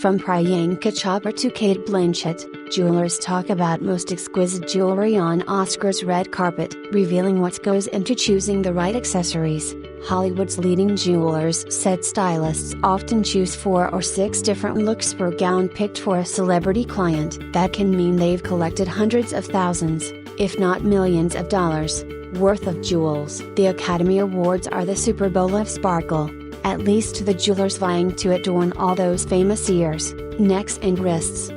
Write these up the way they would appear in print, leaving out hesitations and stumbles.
From Priyanka Chopra to Cate Blanchett, jewelers talk about most exquisite jewelry on Oscar's red carpet, revealing what goes into choosing the right accessories. Hollywood's leading jewelers said stylists often choose 4 or 6 different looks per gown picked for a celebrity client. That can mean they've collected hundreds of thousands, if not millions of dollars, worth of jewels. The Academy Awards are the Super Bowl of sparkle, at least to the jewelers vying to adorn all those famous ears, necks and wrists.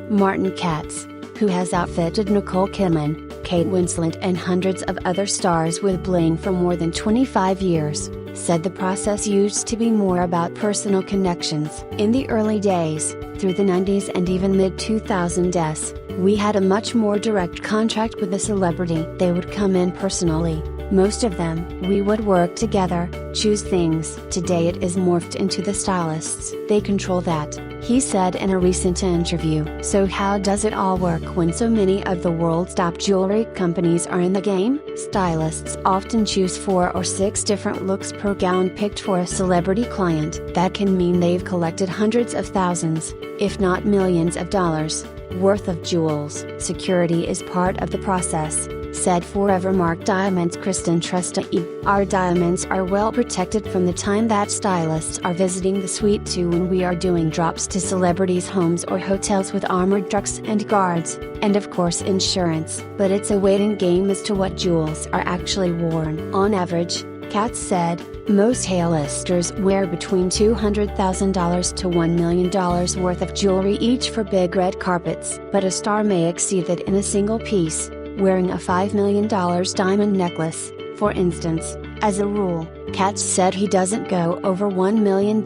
Katz, who has outfitted Nicole Kidman, Kate Winslet and hundreds of other stars with bling for more than 25 years, said the process used to be more about personal connections. In the early days, through the 90s and even mid-2000s, we had a much more direct contract with the celebrity. They would come in personally. Most of them, we would work together, choose things. Today it is morphed into the stylists. They control that, he said in a recent interview. So how does it all work when so many of the world's top jewelry companies are in the game? Stylists often choose 4 or 6 different looks per gown picked for a celebrity client. That can mean they've collected hundreds of thousands, if not millions of dollars, worth of jewels. Security is part of the process, said Forevermark Diamonds Kristen Trusty. Our diamonds are well protected from the time that stylists are visiting the suite to when we are doing drops to celebrities' homes or hotels with armored trucks and guards, and of course insurance. But it's a waiting game as to what jewels are actually worn. On average, Katz said, most A-listers wear between $200,000 to $1 million worth of jewelry each for big red carpets. But a star may exceed that in a single piece, wearing a $5 million diamond necklace, for instance. As a rule, Katz said he doesn't go over $1 million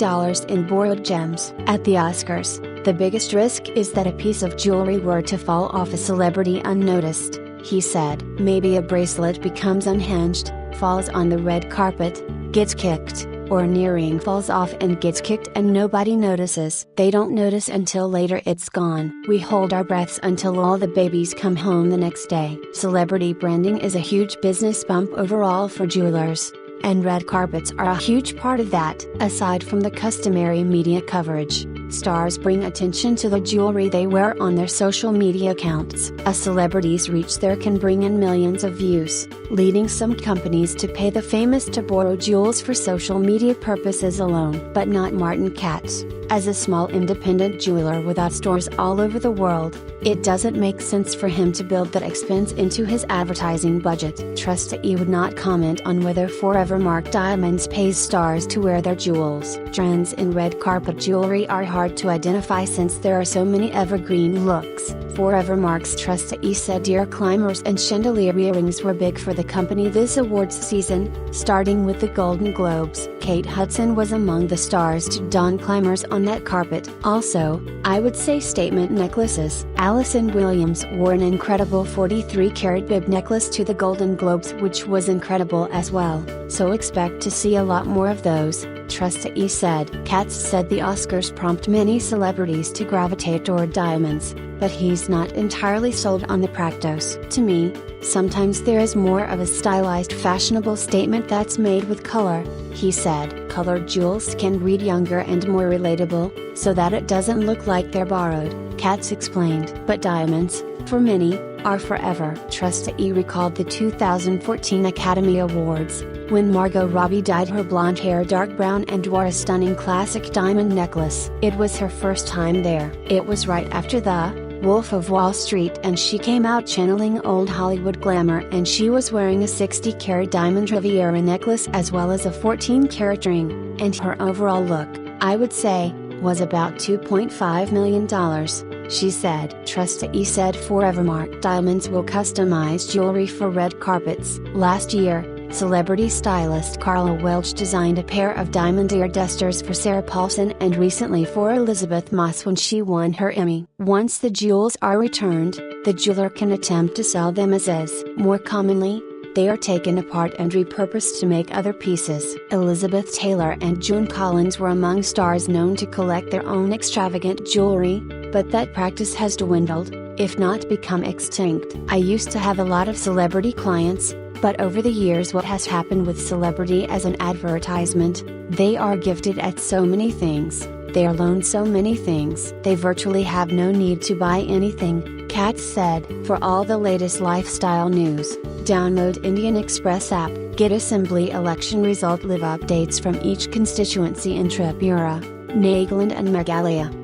in borrowed gems. At the Oscars, the biggest risk is that a piece of jewelry were to fall off a celebrity unnoticed, he said. Maybe a bracelet becomes unhinged, falls on the red carpet, gets kicked, or an earring falls off and gets kicked and nobody notices. They don't notice until later it's gone. We hold our breaths until all the babies come home the next day. Celebrity branding is a huge business bump overall for jewelers, and red carpets are a huge part of that. Aside from the customary media coverage, stars bring attention to the jewelry they wear on their social media accounts. A celebrity's reach there can bring in millions of views, leading some companies to pay the famous to borrow jewels for social media purposes alone. But not Katz. As a small independent jeweler without stores all over the world, it doesn't make sense for him to build that expense into his advertising budget. Trustee would not comment on whether Forevermark Diamonds pays stars to wear their jewels. Trends in red carpet jewelry are hard to identify since there are so many evergreen looks. Forevermark's trustee said ear climbers and chandelier earrings were big for the company this awards season, starting with the Golden Globes. Kate Hudson was among the stars to don climbers on that carpet. Also, I would say statement necklaces. Allison Williams wore an incredible 43-carat bib necklace to the Golden Globes, which was incredible as well, so expect to see a lot more of those, trustee said. Katz said the Oscars prompt many celebrities to gravitate toward diamonds, but he's not entirely sold on the practice. To me, sometimes there is more of a stylized fashionable statement that's made with color, he said. Colored jewels can read younger and more relatable, so that it doesn't look like they're borrowed, Katz explained. But diamonds, for many, are forever. Trustee recalled the 2014 Academy Awards, when Margot Robbie dyed her blonde hair dark brown and wore a stunning classic diamond necklace. It was her first time there. It was right after The Wolf of Wall Street and she came out channeling old Hollywood glamour, and she was wearing a 60-carat diamond Riviera necklace as well as a 14-carat ring, and her overall look, I would say, was about $2.5 million, she said. Trustee said Forevermark Diamonds will customize jewelry for red carpets. Last year, celebrity stylist Carla Welch designed a pair of diamond ear dusters for Sarah Paulson and recently for Elizabeth Moss when she won her Emmy. Once the jewels are returned, the jeweler can attempt to sell them as is. More commonly, they are taken apart and repurposed to make other pieces. Elizabeth Taylor and Joan Collins were among stars known to collect their own extravagant jewelry, but that practice has dwindled, if not become extinct. I used to have a lot of celebrity clients, but over the years what has happened with celebrity as an advertisement, they are gifted at so many things, They are loaned so many things. They virtually have no need to buy anything, Katz said. For all the latest lifestyle news, download Indian Express app, get Assembly election result live updates from each constituency in Tripura, Nagaland and Meghalaya.